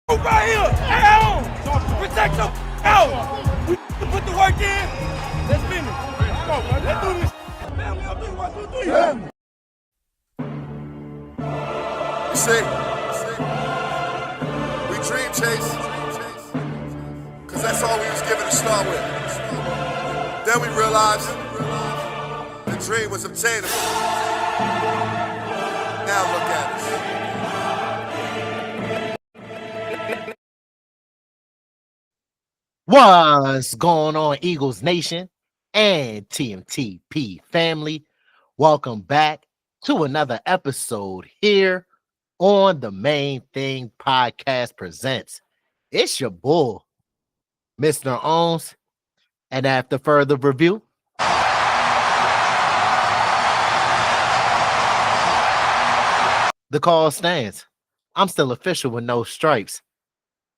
Right here, out. Protect your out. We put the work in. Let's finish. Come on, man. Let's do this. Family, I'll do 1, 2, 3. You see, we dream chase, cause that's all we was given to start with. Then we realized the dream was obtainable. Now look at us. What's going on, Eagles Nation and TMTP family? Welcome back to another episode here on the Main Thing Podcast Presents. It's your bull, Mr. Owns, and after further review, the call stands. I'm still official with no stripes.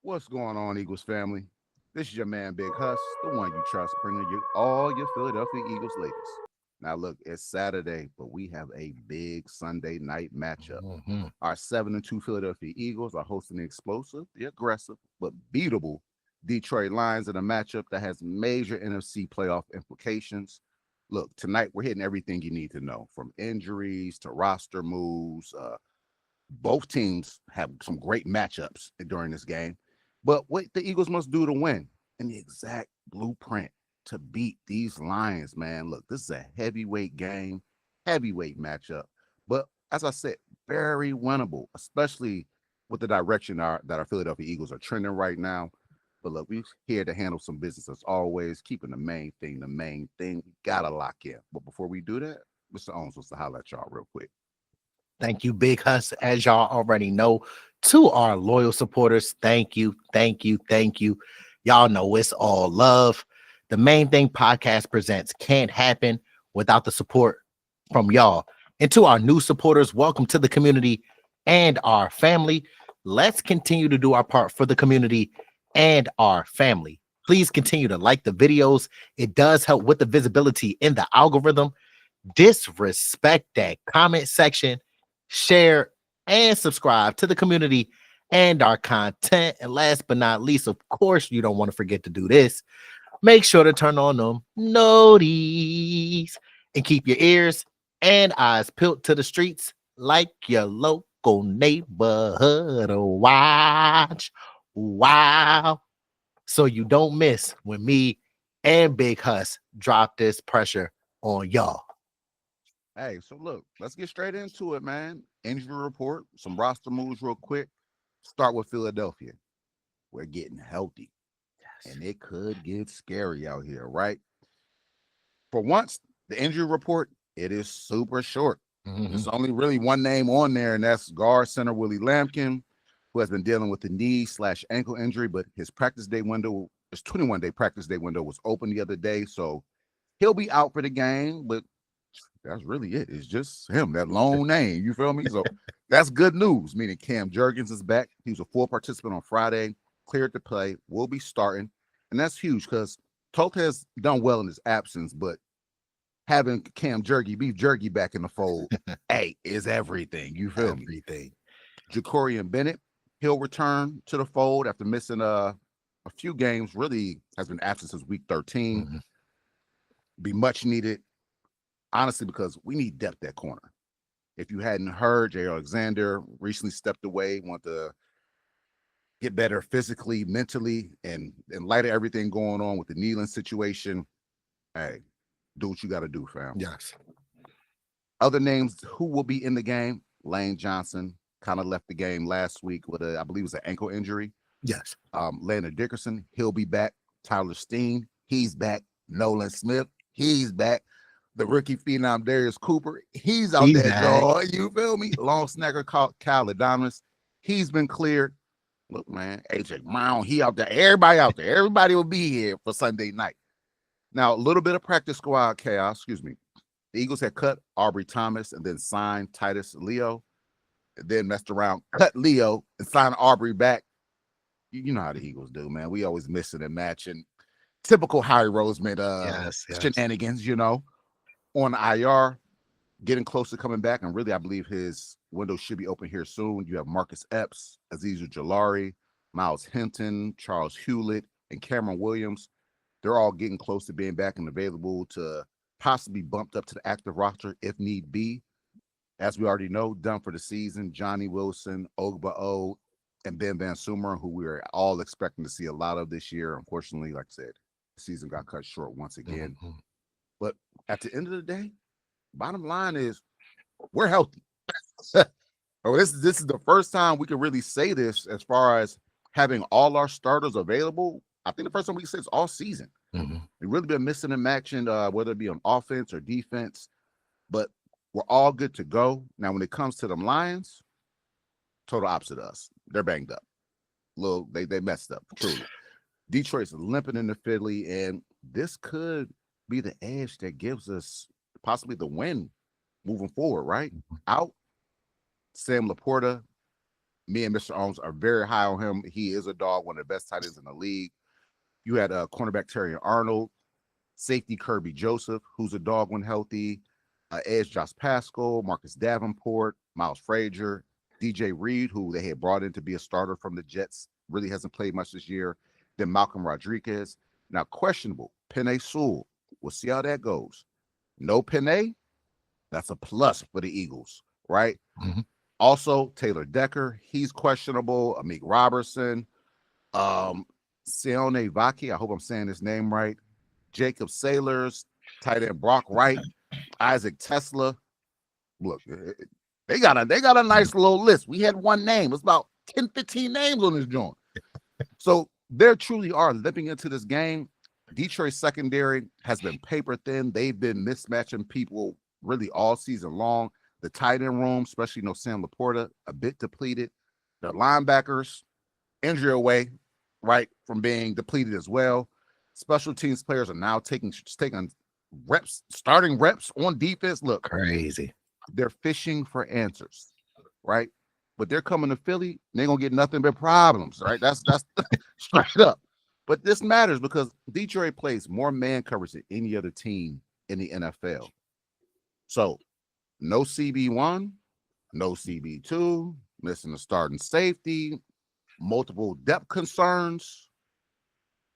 What's going on, Eagles family? This is your man, Big Huss, the one you trust, bringing you all your Philadelphia Eagles latest. Now, look, it's Saturday, but we have a big Sunday night matchup. Our 7-2 Philadelphia Eagles are hosting the explosive, the aggressive, but beatable Detroit Lions in a matchup that has major NFC playoff implications. Look, tonight we're hitting everything you need to know, from injuries to roster moves. Both teams have some great matchups during this game. But what the Eagles must do to win and the exact blueprint to beat these Lions, man. Look, this is a heavyweight game, heavyweight matchup. But as I said, very winnable, especially with the direction that our Philadelphia Eagles are trending right now. But look, we're here to handle some business as always, keeping the main thing the main thing. We got to lock in. But before we do that, Mr. Owens wants to holler at y'all real quick. Thank you, Big Huss. As y'all already know, to our loyal supporters, thank you. Y'all know it's all love. The Main Thing Podcast Presents can't happen without the support from y'all. And to our new supporters, welcome to the community and our family. Let's continue to do our part for the community and our family. Please continue to like the videos. It does help with the visibility in the algorithm. Disrespect that comment section. Share and subscribe to the community and our content. And last but not least, of course, you don't want to forget to do this. Make sure to turn on them noties and keep your ears and eyes peeled to the streets like your local neighborhood watch. Wow. So you don't miss when me and Big Huss drop this pressure on y'all. Hey, so look, let's get straight into it, man. Injury report, some roster moves real quick. Start with Philadelphia. We're getting healthy, and it could get scary out here, right? For once, the injury report, it is super short. There's only really one name on there, and that's guard center Willie Lampkin, who has been dealing with the knee/ankle injury, but his 21-day practice day window was open the other day, so he'll be out for the game, but that's really it. It's just him, that long name. You feel me? So that's good news, meaning Cam Jurgens is back. He was a full participant on Friday, cleared to play, will be starting. And that's huge because Toth has done well in his absence, but having Cam Beef Jerky back in the fold, hey, is everything. You feel me? Everything. Jacorian Bennett, he'll return to the fold after missing a few games, really has been absent since week 13. Be much needed. Honestly, because we need depth at corner. If you hadn't heard, Jay Alexander recently stepped away, want to get better physically, mentally, and in light of everything going on with the Nealon situation, hey, do what you got to do, fam. Yes. Other names who will be in the game, Lane Johnson kind of left the game last week with I believe it was an ankle injury. Yes. Landon Dickerson, he'll be back. Tyler Steen, he's back. Nolan Smith, he's back. The rookie phenom Darius Cooper, he's out there, dog. You feel me? Long snacker Kyle Adonis, he's been cleared. Look, man, AJ Brown, he out there. Everybody out there. Everybody will be here for Sunday night. Now, a little bit of practice squad chaos. The Eagles had cut Aubrey Thomas and then signed Titus Leo. And then messed around, cut Leo and signed Aubrey back. You know how the Eagles do, man. We always missing and matching. Typical Harry Roseman shenanigans, you know. On IR, getting close to coming back, and really, I believe his window should be open here soon. You have Marcus Epps, Azeez Ujulari, Miles Hinton, Charles Hewlett, and Cameron Williams. They're all getting close to being back and available to possibly bumped up to the active roster if need be. As we already know, done for the season, Johnny Wilson, Ogba O, and Ben Van Sumer, who we are all expecting to see a lot of this year. Unfortunately, like I said, the season got cut short once again. Mm-hmm. But at the end of the day, bottom line is we're healthy. This is the first time we can really say this as far as having all our starters available. I think the first time we can say it's all season. Mm-hmm. We've really been missing in action, whether it be on offense or defense, but we're all good to go. Now, when it comes to them Lions, total opposite of us. They're banged up. They messed up, truly. Detroit's limping into Philly, and this could be the edge that gives us possibly the win moving forward, right? Out, Sam Laporta, me and Mr. Owens are very high on him. He is a dog, one of the best tight ends in the league. You had cornerback Terry Arnold, safety Kirby Joseph, who's a dog when healthy, edge Josh Pascal, Marcus Davenport, Miles Frazier, DJ Reed, who they had brought in to be a starter from the Jets, really hasn't played much this year. Then Malcolm Rodriguez. Now, questionable, Penei Sewell. We'll see how that goes. No Penei, that's a plus for the Eagles, right? Mm-hmm. Also, Taylor Decker, he's questionable. Amik Robertson, Sione Vaki, I hope I'm saying his name right. Jacob Sailors, tight end Brock Wright, Isaac Tesla. Look, they got a nice little list. We had one name. It's about 10, 15 names on this joint. So they truly are limping into this game. Detroit secondary has been paper thin. They've been mismatching people really all season long. The tight end room, especially Sam Laporta, a bit depleted. The linebackers, injury away, right, from being depleted as well. Special teams players are now taking reps, starting reps on defense. Look, crazy. They're fishing for answers, right? But they're coming to Philly, they're gonna get nothing but problems, right? That's straight up. But this matters because Detroit plays more man coverage than any other team in the NFL. So no CB1, no CB2, missing a starting safety, multiple depth concerns.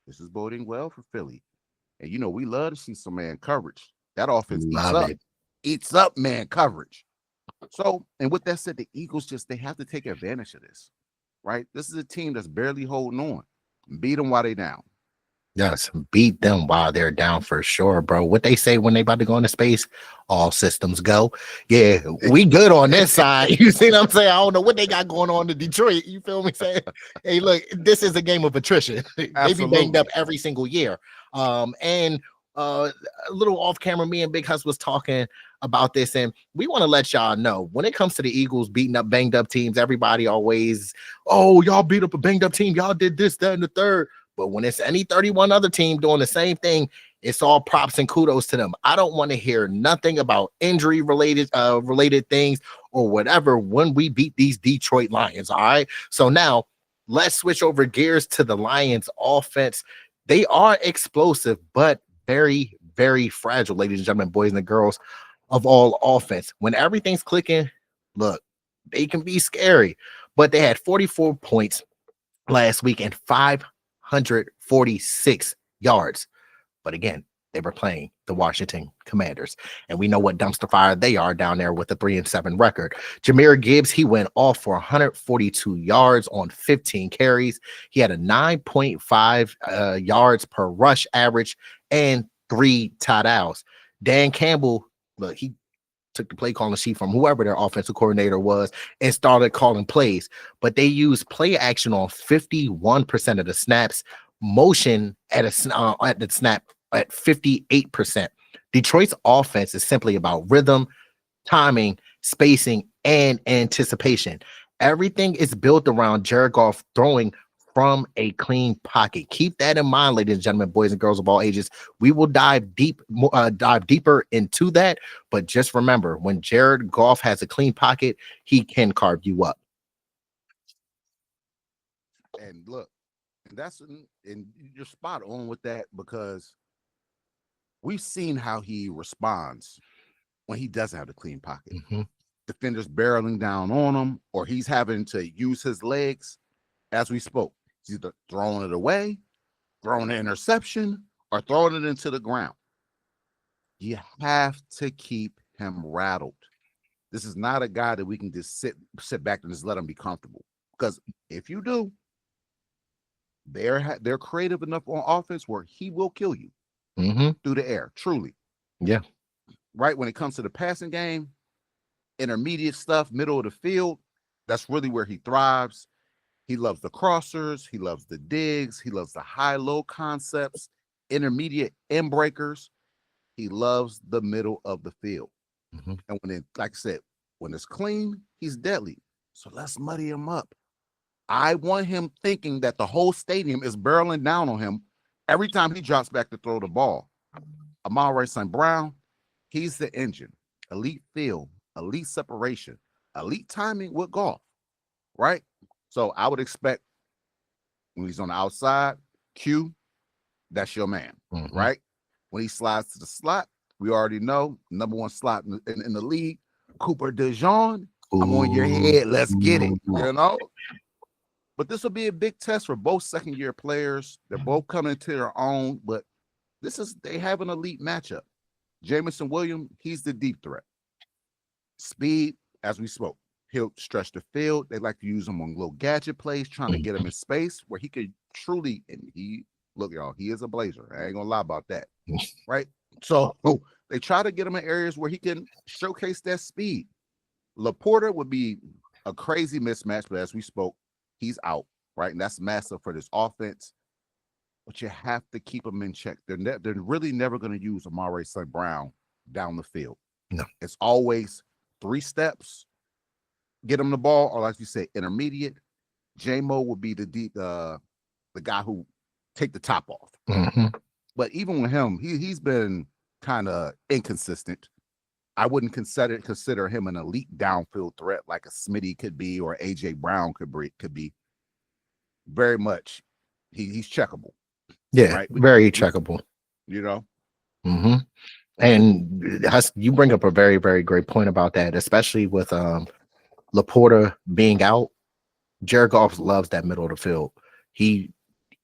This is boding well for Philly. And we love to see some man coverage. That offense eats up man coverage. So, and with that said, the Eagles they have to take advantage of this, right? This is a team that's barely holding on. Beat them while they down. Yes, beat them while they're down for sure, bro. What they say when they about to go into space, all systems go. Yeah, we good on this side. You see what I'm saying? I don't know what they got going on in Detroit. You feel me saying? Hey, look, this is a game of attrition. They be banged up every single year. And a little off camera, me and Big Hus was talking about this, and we want to let y'all know when it comes to the Eagles beating up banged up teams, everybody always, oh, y'all beat up a banged up team, y'all did this, that, and the third. But when it's any 31 other team doing the same thing, it's all props and kudos to them. I don't want to hear nothing about injury related things or whatever when we beat these Detroit Lions. All right. So now let's switch over gears to the Lions offense. They are explosive, but very, very fragile, ladies and gentlemen, boys and girls of all offense. When everything's clicking, look, they can be scary, but they had 44 points last week and 546 yards. But again, they were playing the Washington Commanders, and we know what dumpster fire they are down there with a 3-7 record. Jahmyr Gibbs, he went off for 142 yards on 15 carries. He had a 9.5 yards per rush average and 3 touchdowns. Dan Campbell, look, he took the play calling sheet from whoever their offensive coordinator was and started calling plays, but they used play action on 51% of the snaps, motion at the snap at 58%. Detroit's offense is simply about rhythm, timing, spacing, and anticipation. Everything is built around Jared Goff throwing from a clean pocket. Keep that in mind, ladies and gentlemen, boys and girls of all ages. We will dive deeper into that, but just remember, when Jared Goff has a clean pocket, he can carve you up. And look, and you're spot on with that, because we've seen how he responds when he doesn't have a clean pocket. Mm-hmm. Defenders barreling down on him, or he's having to use his legs. As we spoke, He's either throwing it away, throwing an interception, or throwing it into the ground. You have to keep him rattled. This is not a guy that we can just sit back and just let him be comfortable. Because if you do, they're creative enough on offense where he will kill you through the air. Truly, yeah. Right when it comes to the passing game, intermediate stuff, middle of the field, that's really where he thrives. He loves the crossers. He loves the digs. He loves the high-low concepts, intermediate end breakers. He loves the middle of the field. And when it, like I said, when it's clean, he's deadly. So let's muddy him up. I want him thinking that the whole stadium is barreling down on him every time he drops back to throw the ball. Amon-Ra St. Brown, he's the engine. Elite feel, elite separation, elite timing with golf, right? So I would expect when he's on the outside, Q, that's your man, right? When he slides to the slot, we already know number one slot in the league, Cooper DeJean. I'm on your head. Let's get it, you know? But this will be a big test for both second-year players. They're both coming into their own, but they have an elite matchup. Jameson Williams, he's the deep threat. Speed, as we spoke, he'll stretch the field. They like to use him on little gadget plays, trying to get him in space where he could truly, and look, y'all, he is a blazer. I ain't gonna lie about that, right? So they try to get him in areas where he can showcase that speed. Laporta would be a crazy mismatch, but as we spoke, he's out, right? And that's massive for this offense. But you have to keep him in check. They're really never going to use Amon-Ra St. Brown down the field. No. It's always 3 steps, get him the ball, or like you say, intermediate. J-Mo would be the guy who take the top off. But even with him, he's been kind of inconsistent. I wouldn't consider him an elite downfield threat like a Smitty could be or AJ Brown could be. Very much, he's checkable. Yeah, right? very checkable. You know. And you bring up a very, very great point about that, especially with Laporta being out. Jared Goff loves that middle of the field. He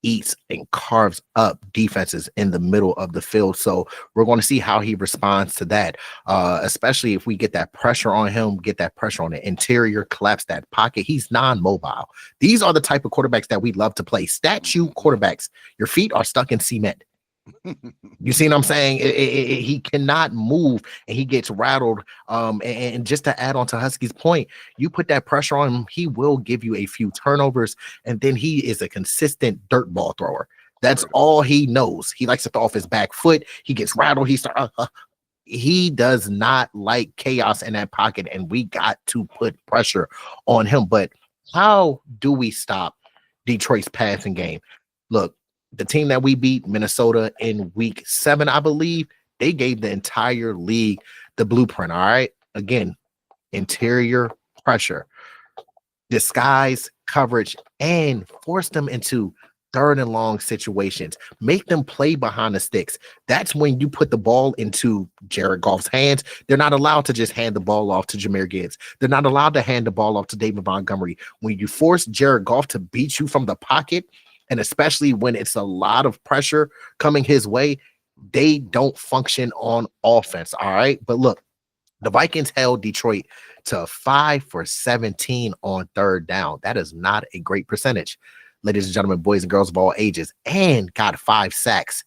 eats and carves up defenses in the middle of the field. So we're going to see how he responds to that, especially if we get that pressure on him, get that pressure on the interior, collapse that pocket. He's non-mobile. These are the type of quarterbacks that we love to play. Statue quarterbacks. Your feet are stuck in cement. You see what I'm saying? He cannot move and he gets rattled. And just to add on to Husky's point, you put that pressure on him, he will give you a few turnovers, and then he is a consistent dirt ball thrower. That's all he knows. He likes to throw off his back foot. He gets rattled. He does not like chaos in that pocket, and we got to put pressure on him. But how do we stop Detroit's passing game? Look, the team that we beat, Minnesota, in week 7, I believe, they gave the entire league the blueprint. All right. Again, interior pressure, disguise coverage, and force them into 3rd and long situations. Make them play behind the sticks. That's when you put the ball into Jared Goff's hands. They're not allowed to just hand the ball off to Jahmyr Gibbs. They're not allowed to hand the ball off to David Montgomery. When you force Jared Goff to beat you from the pocket, and especially when it's a lot of pressure coming his way, they don't function on offense. All right. But look, the Vikings held Detroit to 5 for 17 on 3rd down. That is not a great percentage, ladies and gentlemen, boys and girls of all ages, and got 5 sacks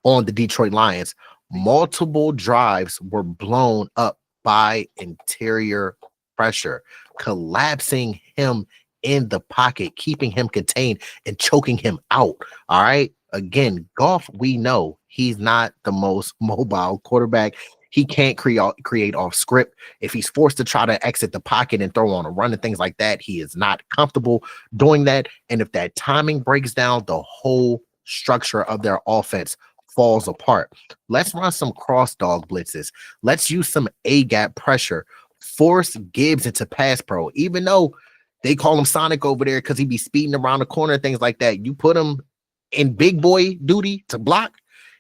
on the Detroit Lions. Multiple drives were blown up by interior pressure, collapsing him in the pocket, keeping him contained and choking him out. All right. Again, Goff, we know he's not the most mobile quarterback. He can't create off script. If he's forced to try to exit the pocket and throw on a run and things like that, he is not comfortable doing that. And if that timing breaks down, the whole structure of their offense falls apart. Let's run some cross dog blitzes. Let's use some A-gap pressure. Force Gibbs into pass pro, even though they call him Sonic over there because he be speeding around the corner and things like that. You put him in big boy duty to block,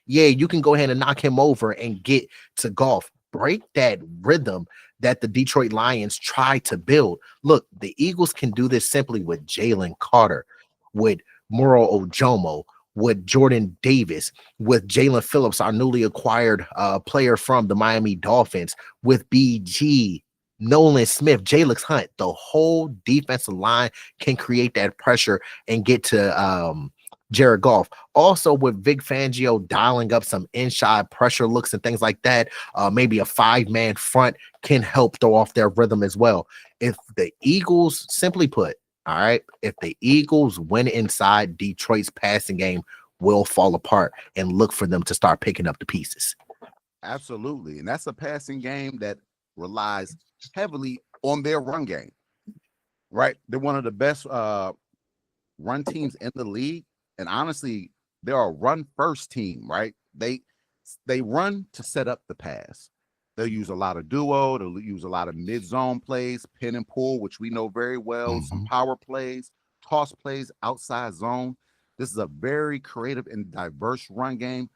yeah, you can go ahead and knock him over and get to Goff. Break that rhythm that the Detroit Lions try to build. Look, the Eagles can do this simply with Jalen Carter, with Moro Ojomo, with Jordan Davis, with Jalen Phillips, our newly acquired player from the Miami Dolphins, with BG, Nolan Smith, Jalix Hunt. The whole defensive line can create that pressure and get to Jared Goff. Also, with Vic Fangio dialing up some inside pressure looks and things like that, maybe a 5-man front can help throw off their rhythm as well. If the Eagles, simply put, all right, if the Eagles win inside, Detroit's passing game will fall apart, and look for them to start picking up the pieces. Absolutely. And that's a passing game that relies heavily on their run game, right? They're one of the best run teams in the league. And honestly, they're a run first team, right? They run to set up the pass. They'll use a lot of duo. They'll use a lot of mid-zone plays, pin and pull, which we know very well, some power plays, toss plays, outside zone. This is a very creative and diverse run game.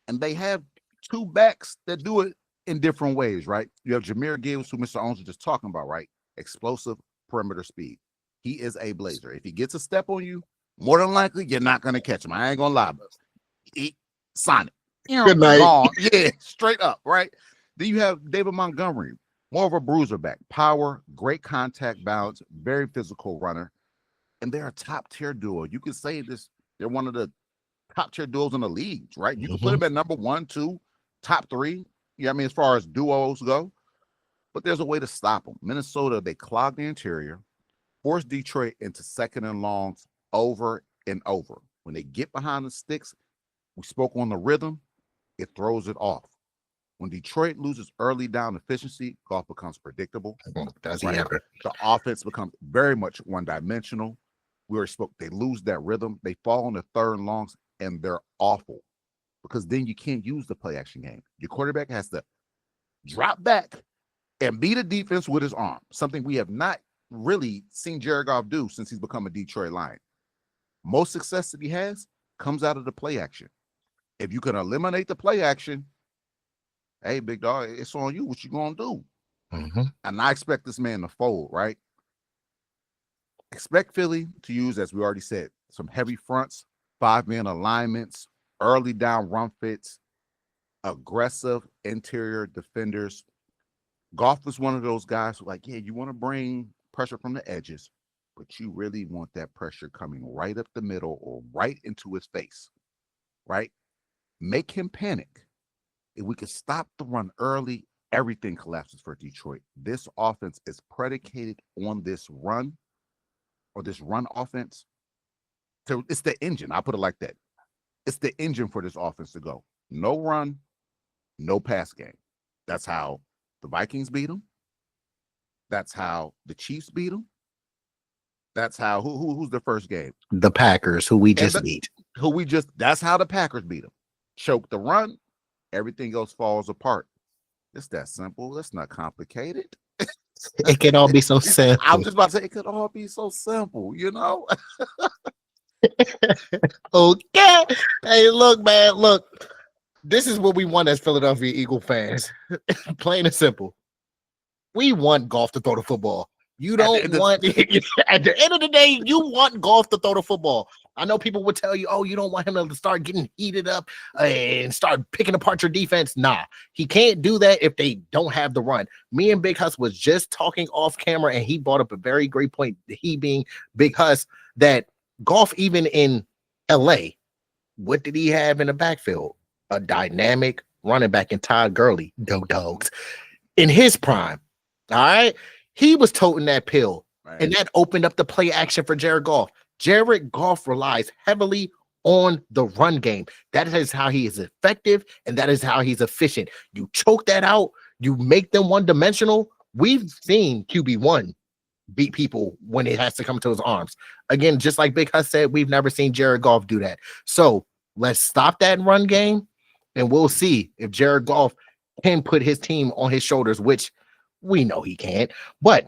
And they have 2 backs that do it in different ways, right? You have Jahmyr Gibbs, who Mr. Owens was just talking about, right? Explosive perimeter speed. He is a blazer. If he gets a step on you, more than likely, you're not going to catch him. I ain't going to lie, but Sonic. Good night. Gone. Yeah, straight up, right? Then you have David Montgomery, more of a bruiser back. Power, great contact balance, very physical runner. And they're a top-tier duo. You could say this, they're one of the top-tier duos in the league, right? You can put them at number 1, 2, top 3. Yeah, I mean, as far as duos go. But there's a way to stop them. Minnesota, they clog the interior, force Detroit into second and longs over and over. When they get behind the sticks, we spoke on the rhythm, it throws it off. When Detroit loses early down efficiency, Goff becomes predictable. Does he ever? The offense becomes very much one-dimensional. We already spoke. They lose that rhythm. They fall on the third and longs, and they're awful because then you can't use the play-action game. Your quarterback has to drop back and beat a defense with his arm, something we have not really seen Jared Goff do since he's become a Detroit Lion. Most success that he has comes out of the play action. If you can eliminate the play action, hey, big dog, it's on you. What you gonna do? And I expect this man to fold, right? Expect Philly to use, as we already said, some heavy fronts, 5-man alignments, early down run fits, aggressive interior defenders. Goff is one of those guys who, like, yeah, you want to bring pressure from the edges, but you really want that pressure coming right up the middle or right into his face, right? Make him panic. If we could stop the run early, everything collapses for Detroit. This offense is predicated on this run or this run offense. So it's the engine. I'll put it like that. It's the engine for this offense to go. No run, no pass game. That's how the Vikings beat them. That's how the Chiefs beat them. That's how who's the first game? The Packers, who we just beat. That's how the Packers beat them. Choke the run, everything else falls apart. It's that simple. It's not complicated. It can all be so simple. I was just about to say it could all be so simple, you know? Okay. Hey, look, man, look. This is what we want as Philadelphia Eagle fans. Plain and simple. We want Goff to throw the football. You don't want at the end of the day, you want Goff to throw the football. I know people would tell you, oh, you don't want him to start getting heated up and start picking apart your defense. Nah, he can't do that if they don't have the run. Me and Big Huss was just talking off camera, and he brought up a very great point, he being Big Huss, that Goff, even in LA, what did he have in the backfield? A dynamic running back in Todd Gurley, Go Dogs, in his prime. All right. He was toting that pill, right, and that opened up the play action for Jared Goff. Jared Goff relies heavily on the run game. That is how he is effective, and that is how he's efficient. You choke that out, you make them one-dimensional. We've seen QB1 beat people when it has to come to his arms. Again, just like Big Huss said, we've never seen Jared Goff do that. So let's stop that run game, and we'll see if Jared Goff can put his team on his shoulders, which we know he can't. But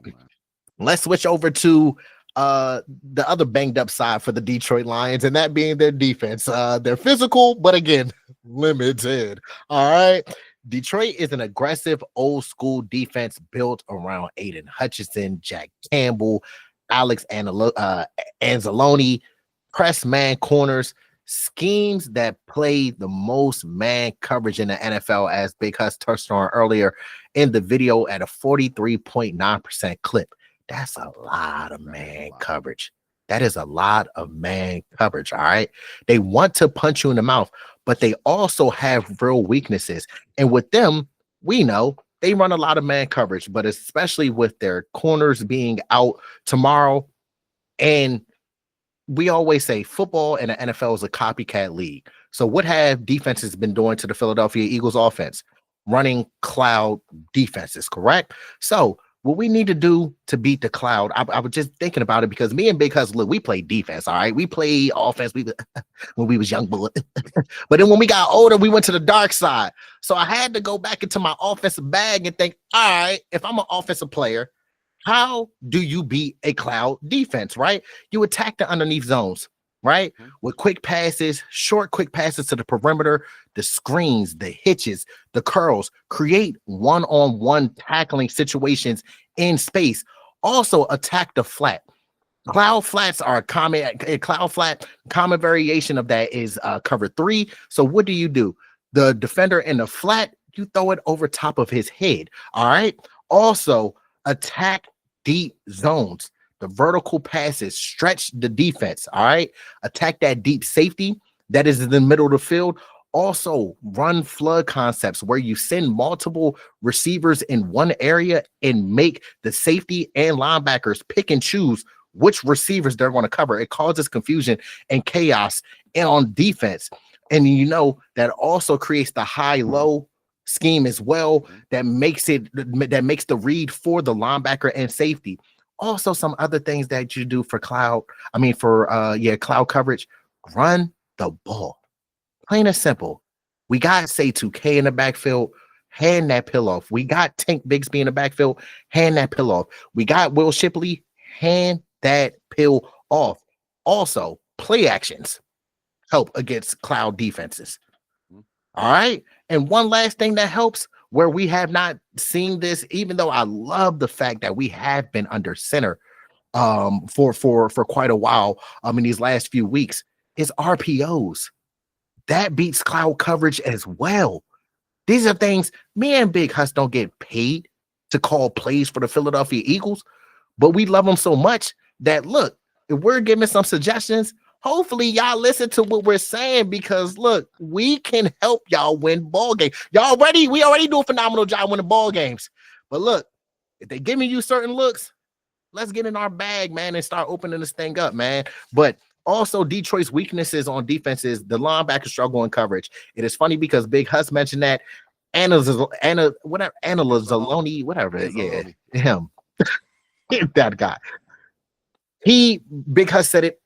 let's switch over to the other banged up side for the Detroit Lions, and that being their defense. They're physical, but again, limited. All right. Detroit is an aggressive, old school defense built around Aiden Hutchinson, Jack Campbell, Alex Anzalone, press man corners, schemes that play the most man coverage in the NFL, as Big Hus touched on earlier in the video, at a 43.9% clip. That's a lot of man coverage. That is a lot of man coverage. All right. They want to punch you in the mouth, but they also have real weaknesses. And with them, we know they run a lot of man coverage, but especially with their corners being out tomorrow. And we always say football and the NFL is a copycat league. So what have defenses been doing to the Philadelphia Eagles offense? Running cloud defenses, correct? So what we need to do to beat the cloud, I was just thinking about it because me and Big Hus, look, we played defense, all right? We played offense when we was young, but then when we got older, we went to the dark side. So I had to go back into my offensive bag and think, all right, if I'm an offensive player, how do you beat a cloud defense, right? You attack the underneath zones, right? With quick passes, short quick passes to the perimeter, the screens, the hitches, the curls, create one-on-one tackling situations in space. Also attack the flat. Cloud flats are a common common variation of that is cover 3. So what do? The defender in the flat, you throw it over top of his head. All right. Also attack deep zones. The vertical passes stretch the defense. All right. Attack that deep safety that is in the middle of the field. Also run flood concepts where you send multiple receivers in one area and make the safety and linebackers pick and choose which receivers they're going to cover. It causes confusion and chaos on defense. And you know that also creates the high-low scheme as well that makes the read for the linebacker and safety. Also, some other things that you do for cloud coverage. Run the ball. Plain and simple. We got say 2K in the backfield. Hand that pill off. We got Tank Bigsby in the backfield. Hand that pill off. We got Will Shipley. Hand that pill off. Also, play actions help against cloud defenses. All right. And one last thing that helps, where we have not seen this, even though I love the fact that we have been under center for quite a while in these last few weeks, is RPOs. That beats cloud coverage as well. These are things me and Big Hus don't get paid to call plays for the Philadelphia Eagles, but we love them so much that, look, if we're giving some suggestions, hopefully y'all listen to what we're saying, because look, we can help y'all win ball games. We already do a phenomenal job winning ball games. But look, if they're giving you certain looks, let's get in our bag, man, and start opening this thing up, man. But also, Detroit's weaknesses on defense is the linebacker struggle in coverage. It is funny because Big Hus mentioned that Anna Zaloni, whatever, him, that guy. Big Hus said it.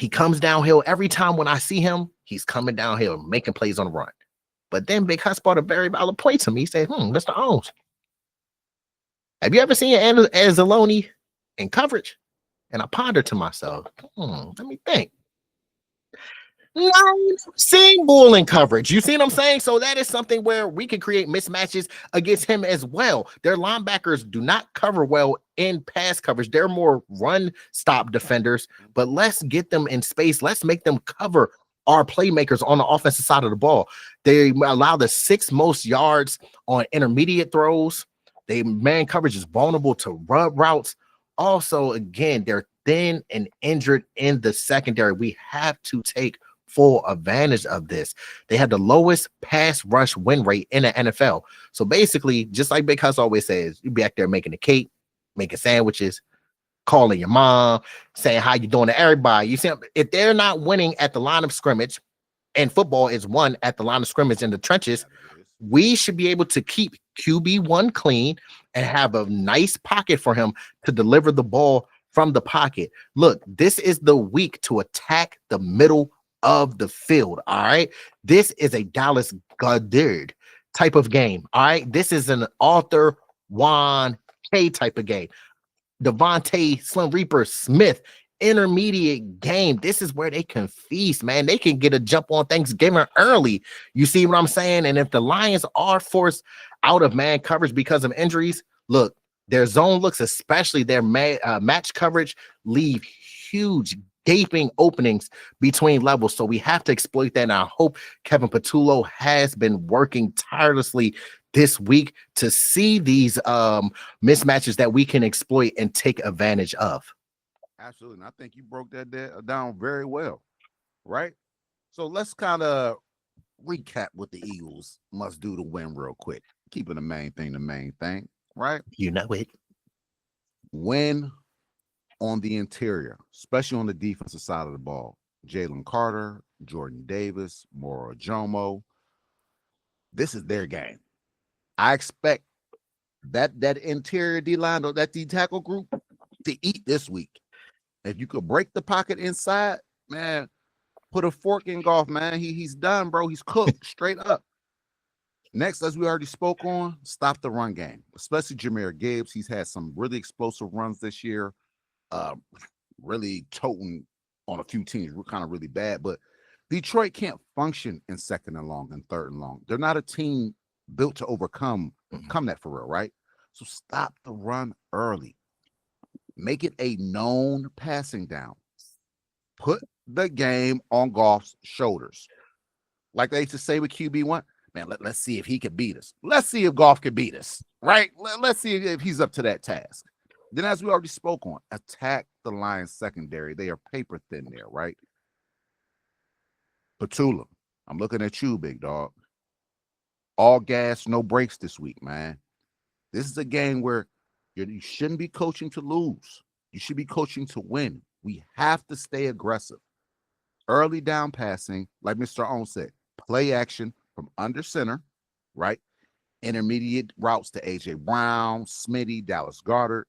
He comes downhill every time when I see him. He's coming downhill, making plays on the run. But then Big Hus brought a very valid point to me. He said, Mr. Owens, have you ever seen Anna Zaloni in coverage? And I pondered to myself, let me think. No, seeing Bull in coverage. You see what I'm saying? So that is something where we can create mismatches against him as well. Their linebackers do not cover well in pass coverage. They're more run stop defenders, but let's get them in space. Let's make them cover our playmakers on the offensive side of the ball. They allow the 6th most yards on intermediate throws. Man coverage is vulnerable to rub routes. Also, again, they're thin and injured in the secondary. We have to take full advantage of this. They have the lowest pass rush win rate in the NFL. So basically, just like Big Hus always says, you be back there making a cake, making sandwiches, calling your mom, saying how you doing to everybody. You see, if they're not winning at the line of scrimmage, and football is won at the line of scrimmage in the trenches, we should be able to keep QB1 clean and have a nice pocket for him to deliver the ball from the pocket. Look, this is the week to attack the middle of the field. All right. This is a Dallas Goddard type of game. All right. This is an Arthur Juan K type of game. Devontae Slim Reaper Smith intermediate game. This is where they can feast, man. They can get a jump on Thanksgiving early. You see what I'm saying? And if the Lions are forced out of man coverage because of injuries, look, their zone looks, especially their match coverage, leave huge gaping openings between levels. So we have to exploit that. And I hope Kevin Patullo has been working tirelessly this week to see these mismatches that we can exploit and take advantage of. Absolutely. And I think you broke that down very well, right? So let's kind of recap what the Eagles must do to win real quick. Keeping the main thing, right? You know it. Win on the interior, especially on the defensive side of the ball. Jalen Carter, Jordan Davis, Moro Jomo. This is their game. I expect that interior D-line or that D-tackle group to eat this week. If you could break the pocket inside, man, put a fork in Goff, man. He's done, bro. He's cooked straight up. Next, as we already spoke on, stop the run game, especially Jahmyr Gibbs. He's had some really explosive runs this year, really toting on a few teams. We're kind of really bad, but Detroit can't function in second and long and third and long. They're not a team built to overcome that for real, right? So stop the run early. Make it a known passing down. Put the game on Goff's shoulders. Like they used to say with QB1, man, let's see if he can beat us. Let's see if Goff can beat us, right? Let's see if he's up to that task. Then, as we already spoke on, attack the Lions secondary. They are paper thin there, right? Patula, I'm looking at you, big dog. All gas, no brakes this week, man. This is a game where you shouldn't be coaching to lose. You should be coaching to win. We have to stay aggressive. Early down passing, like Mr. Owen said, play action from under center, right? Intermediate routes to A.J. Brown, Smitty, Dallas Goedert,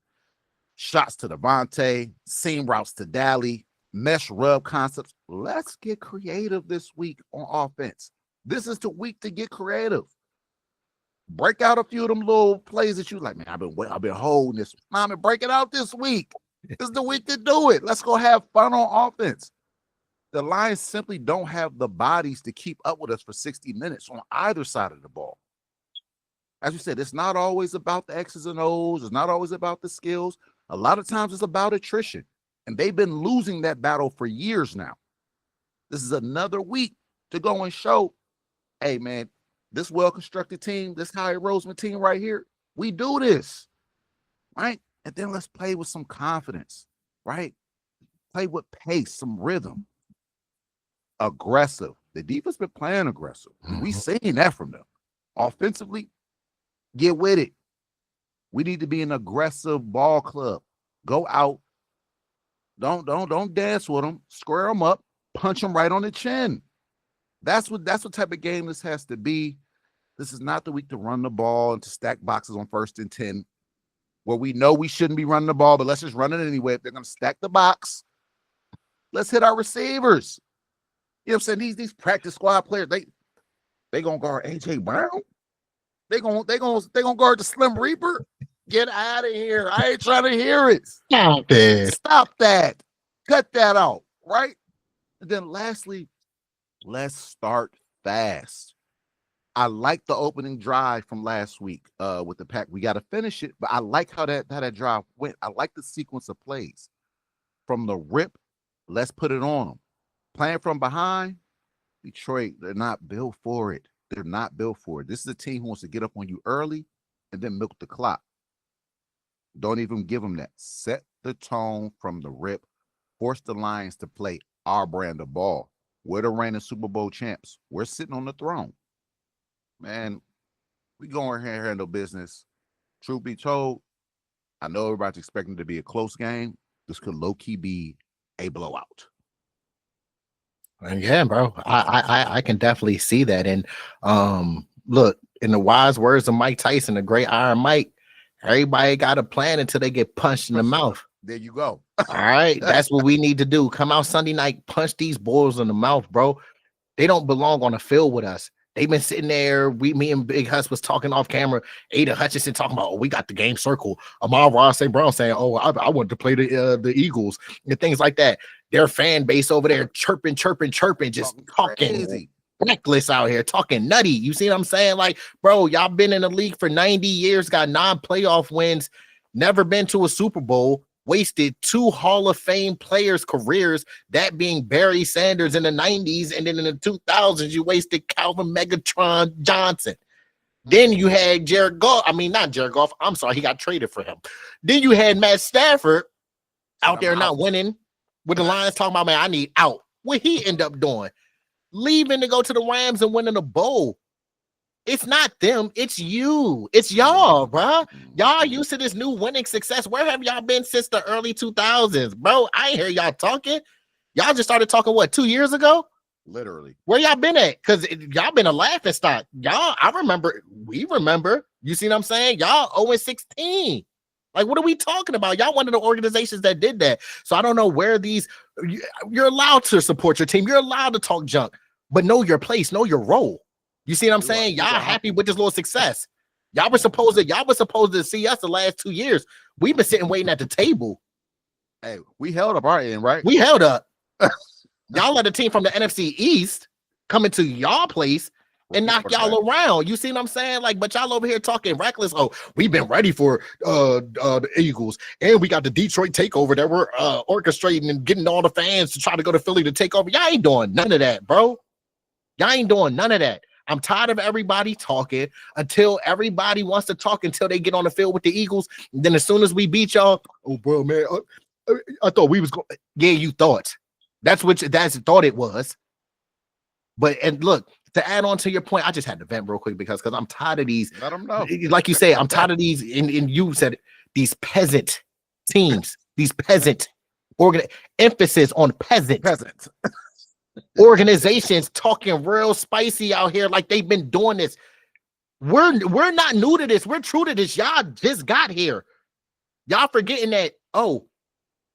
shots to Devontae, seam routes to Dally, mesh rub concepts. Let's get creative this week on offense. This is the week to get creative. Break out a few of them little plays that you like, man, I've been holding this. Mom, break it out this week. This is the week to do it. Let's go have fun on offense. The Lions simply don't have the bodies to keep up with us for 60 minutes on either side of the ball. As we said, it's not always about the X's and O's. It's not always about the skills. A lot of times it's about attrition. And they've been losing that battle for years now. This is another week to go and show, hey, man, this well-constructed team, this Howie Roseman team right here, we do this, right? And then let's play with some confidence, right? Play with pace, some rhythm. Aggressive. The defense been playing aggressive. We seen that from them. Offensively, get with it. We need to be an aggressive ball club. Go out. Don't dance with them. Square them up. Punch them right on the chin. That's what type of game this has to be. This is not the week to run the ball and to stack boxes on 1st and 10, where we know we shouldn't be running the ball, but let's just run it anyway. If they're going to stack the box, let's hit our receivers. You know what I'm saying? These practice squad players, they gonna guard A.J. Brown. They gonna guard the Slim Reaper. Get out of here. I ain't trying to hear it. Stop it. Stop that. Cut that out, right? And then lastly, let's start fast. I like the opening drive from last week with the Pack. We got to finish it, but I like how that drive went. I like the sequence of plays. From the rip, let's put it on them. Playing from behind, Detroit, they're not built for it. They're not built for it. This is a team who wants to get up on you early and then milk the clock. Don't even give them that. Set the tone from the rip. Force the Lions to play our brand of ball. We're the reigning Super Bowl champs. We're sitting on the throne. Man, we go in here and handle business. Truth be told, I know everybody's expecting it to be a close game. This could low-key be a blowout. And yeah, bro, I can definitely see that. And look, in the wise words of Mike Tyson, the great Iron Mike, everybody got a plan until they get punched in the mouth. There you go. All right, that's what we need to do. Come out Sunday night, punch these boys in the mouth, bro. They don't belong on the field with us. They've been sitting there. Me and Big Hus was talking off camera. Ada Hutchinson talking about, oh, we got the game circle. Amar St. Brown saying, oh, I want to play the Eagles and things like that. Their fan base over there chirping, just talking reckless out here, talking nutty. You see what I'm saying? Like, bro, y'all been in the league for 90 years, got 9 playoff wins, never been to a Super Bowl. wasted 2 Hall of Fame players' careers, that being Barry Sanders in the 90s, and then in the 2000s, you wasted Calvin Megatron Johnson. Then you had Jared Goff. I mean, not Jared Goff. I'm sorry, he got traded for him. Then you had Matt Stafford out there not winning with the Lions talking about, man, I need out. What he end up doing? Leaving to go to the Rams and winning a bowl. It's not them, it's you. It's y'all, bro. Y'all used to this new winning success. Where have y'all been since the early 2000s, bro? I ain't hear y'all talking. Y'all just started talking, what, 2 years ago? Literally. Where y'all been at? Because y'all been a laughing stock. Y'all, I remember, we remember. You see what I'm saying? Y'all 0-16. Like, what are we talking about? Y'all one of the organizations that did that. So I don't know where these, you're allowed to support your team. You're allowed to talk junk, but know your place, know your role. You see what I'm saying? Y'all happy with this little success. Y'all were supposed to see us the last 2 years. We've been sitting waiting at the table. Hey, we held up our end, right? We held up. Y'all let a team from the NFC East come into y'all place and knock y'all around. You see what I'm saying? Like, but y'all over here talking reckless. Oh, we've been ready for the Eagles, and we got the Detroit takeover that we're orchestrating and getting all the fans to try to go to Philly to take over. Y'all ain't doing none of that, bro. Y'all ain't doing none of that. I'm tired of everybody talking until everybody wants to talk until they get on the field with the Eagles. And then as soon as we beat y'all, oh, bro, man, I thought we was going. Yeah, you thought. That's thought it was. But, and look, to add on to your point, I just had to vent real quick because I'm tired of these. Let them know. Like you say, I'm tired of these, and you said it, these peasant teams, these peasant emphasis on peasant. Organizations talking real spicy out here like they've been doing this. We're not new to this. We're true to this. Y'all just got here. Y'all forgetting that, oh,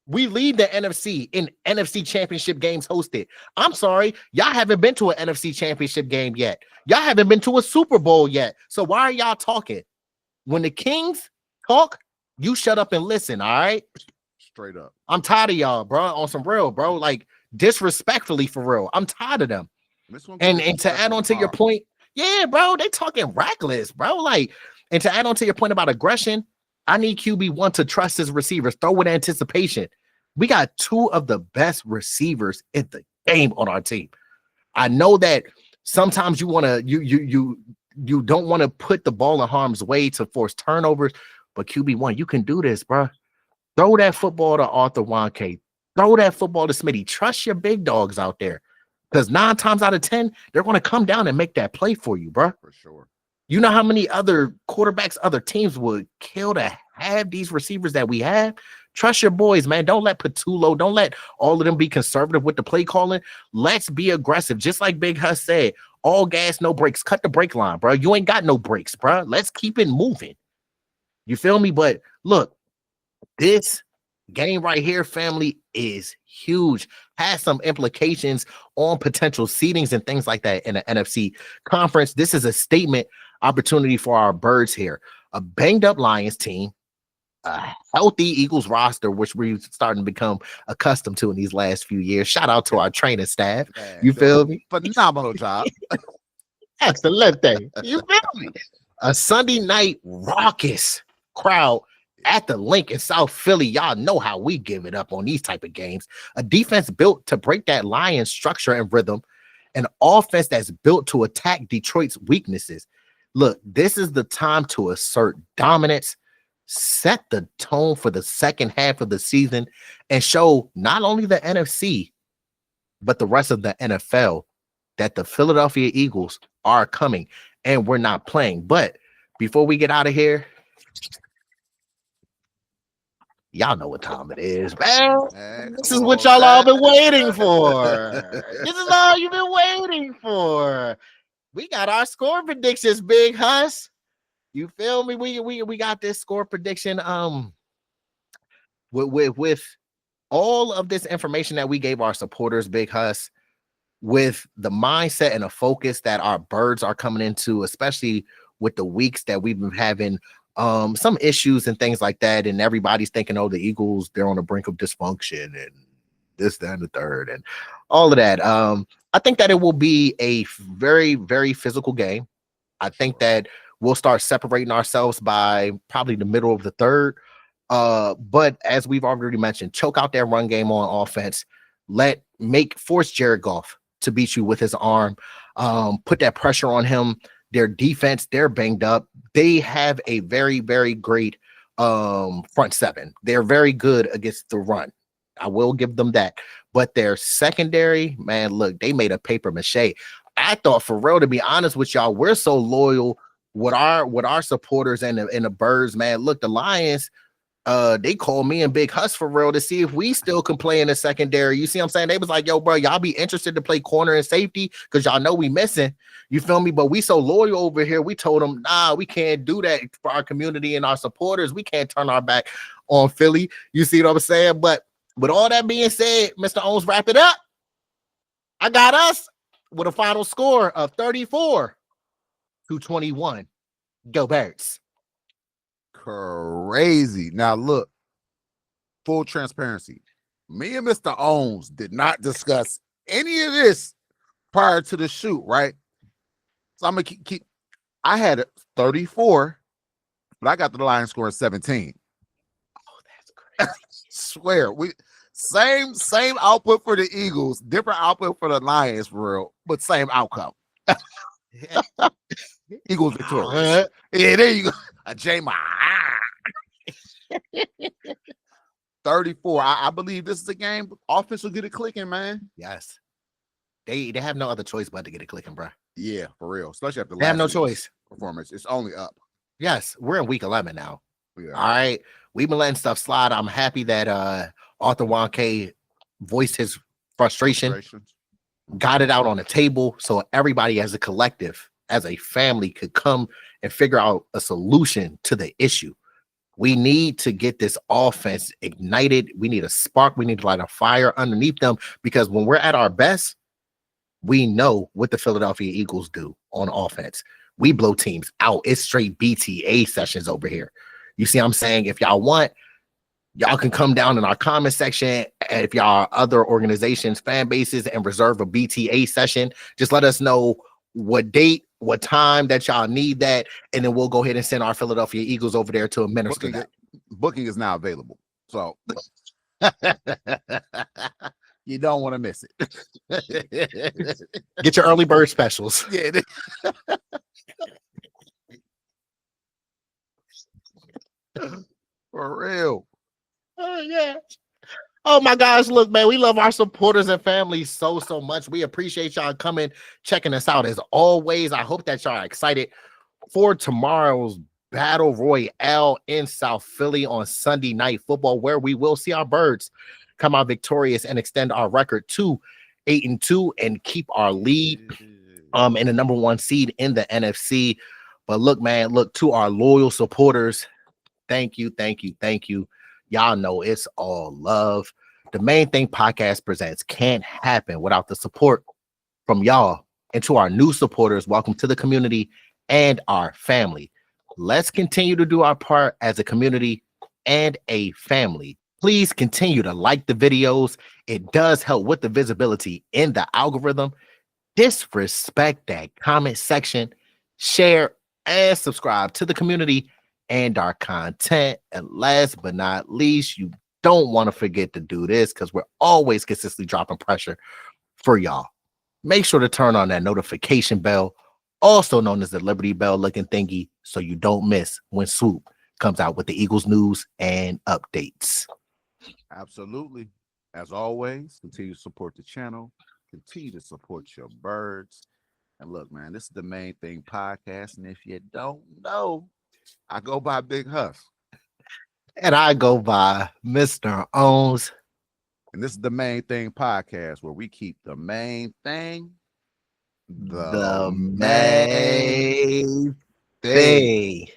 we lead the NFC in NFC championship games hosted. I'm sorry, y'all haven't been to an NFC championship game yet. Y'all haven't been to a Super Bowl yet. So why are y'all talking? When the Kings talk, you shut up and listen, all right? Straight up. I'm tired of y'all, bro, on some real, bro. Like, disrespectfully, for real. I'm tired of them. And to add on to your point, yeah, bro, they talking reckless, bro. Like, and to add on to your point about aggression, I need QB1 to trust his receivers, throw with anticipation. We got 2 of the best receivers in the game on our team. I know that sometimes you want to, you don't want to put the ball in harm's way to force turnovers, but QB1, you can do this, bro. Throw that football to Arthur Wanke. Throw that football to Smitty. Trust your big dogs out there. Because 9 times out of 10, they're going to come down and make that play for you, bro. For sure. You know how many other quarterbacks, other teams would kill to have these receivers that we have? Trust your boys, man. Don't let Patullo, don't let all of them be conservative with the play calling. Let's be aggressive. Just like Big Huss said, all gas, no brakes. Cut the brake line, bro. You ain't got no brakes, bro. Let's keep it moving. You feel me? But look, this game right here, family, is huge. Has some implications on potential seedings and things like that in the NFC conference. This is a statement opportunity for our birds here. A banged up Lions team, a healthy Eagles roster, which we're starting to become accustomed to in these last few years. Shout out to our training staff. You feel me? Phenomenal job. Excellent thing. You feel me? A Sunday night raucous crowd at the Link in South Philly. Y'all know how we give it up on these type of games. A defense built to break that Lions structure and rhythm. An offense that's built to attack Detroit's weaknesses. Look, this is the time to assert dominance, set the tone for the second half of the season, and show not only the NFC, but the rest of the NFL that the Philadelphia Eagles are coming and we're not playing. But before we get out of here, y'all know what time it is, man. This is what y'all all been waiting for. This is all you've been waiting for. We got our score predictions, Big Huss. You feel me? We got this score prediction. With all of this information that we gave our supporters, Big Huss, with the mindset and the focus that our birds are coming into, especially with the weeks that we've been having some issues and things like that, and everybody's thinking, oh, the Eagles, they're on the brink of dysfunction and this, that, and the third, and all of that. I think that it will be a very, very physical game. I think that we'll start separating ourselves by probably the middle of the third. But as we've already mentioned, choke out that run game on offense. Force Jared Goff to beat you with his arm. Put that pressure on him. Their defense, they're banged up. They have a very, very great front seven. They're very good against the run. I will give them that. But their secondary, man, look, they made a paper mache. I thought, for real, to be honest with y'all, we're so loyal with our supporters and the Birds, man. Look, the Lions, they called me and Big Huss for real to see if we still can play in the secondary. You see what I'm saying? They was like, yo, bro, y'all be interested to play corner and safety because y'all know we missing. You feel me? But we so loyal over here. We told them, nah, we can't do that for our community and our supporters. We can't turn our back on Philly. You see what I'm saying? But with all that being said, Mr. Owens, wrap it up. I got us with a final score of 34-21. Go Birds. Crazy. Now look, full transparency. Me and Mr. Owens did not discuss any of this prior to the shoot, right? So I'm gonna keep I had 34, but I got the Lions scoring 17. Oh, that's crazy. Swear, we same output for the Eagles, different output for the Lions, for real, but same outcome. Eagles victorious. Yeah, there you go. A J-Ma. 34. I believe this is a game. Offense will get it clicking, man. Yes. They have no other choice but to get it clicking, bro. Yeah, for real. Especially after they have no choice. Performance. It's only up. Yes, we're in week 11 now. Yeah. All right. We've been letting stuff slide. I'm happy that Arthur Wonke voiced his frustration, got it out on the table, so everybody as a collective, as a family, could come and figure out a solution to the issue. We need to get this offense ignited. We need a spark. We need to light a fire underneath them, because when we're at our best, we know what the Philadelphia Eagles do on offense. We blow teams out. It's straight BTA sessions over here. You see what I'm saying? If y'all want, y'all can come down in our comment section. And if y'all are other organizations, fan bases, and reserve a BTA session, just let us know what date, what time that y'all need that, and then we'll go ahead and send our Philadelphia Eagles over there to administer that. Booking is now available, so you don't want to miss it. Get your early bird specials. Yeah. For real. Oh, yeah. Oh, my gosh. Look, man, we love our supporters and families so much. We appreciate y'all coming, checking us out as always. I hope that y'all are excited for tomorrow's Battle Royale in South Philly on Sunday Night Football, where we will see our Birds come out victorious and extend our record to 8-2 and keep our lead in the number 1 seed in the NFC. But look, man, to our loyal supporters, thank you. Y'all know it's all love. The Main Thing Podcast Presents can't happen without the support from y'all. And to our new supporters, welcome to the community and our family. Let's continue to do our part as a community and a family. Please continue to like the videos. It does help with the visibility in the algorithm. Disrespect that comment section. Share and subscribe to the community and our content. And last but not least, you don't want to forget to do this, because we're always consistently dropping pressure for y'all. Make sure to turn on that notification bell, also known as the Liberty Bell looking thingy, so you don't miss when Swoop comes out with the Eagles news and updates. Absolutely. As always, continue to support the channel. Continue to support your Birds. And look, man, this is the Main Thing Podcast. And if you don't know, I go by Big Huss. And I go by Mr. Owens. And this is the Main Thing Podcast, where we keep the main thing the main thing.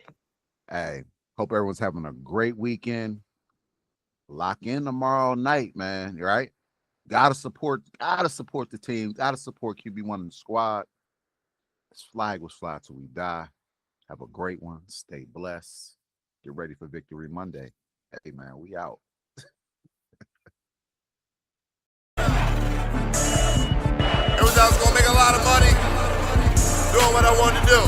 Hey, hope everyone's having a great weekend. Lock in tomorrow night, man. Right? Gotta support the team. Gotta support QB1 in the squad. This flag was fly till we die. Have a great one. Stay blessed. Get ready for Victory Monday. Hey, man, we out. It was I was gonna make a lot of money doing what I wanted to do.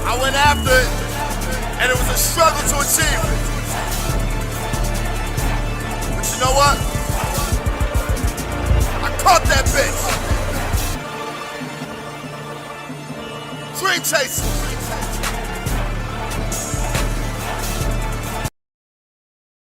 I went after it. And it was a struggle to achieve it. But you know what? I caught that bitch. Dream chasing.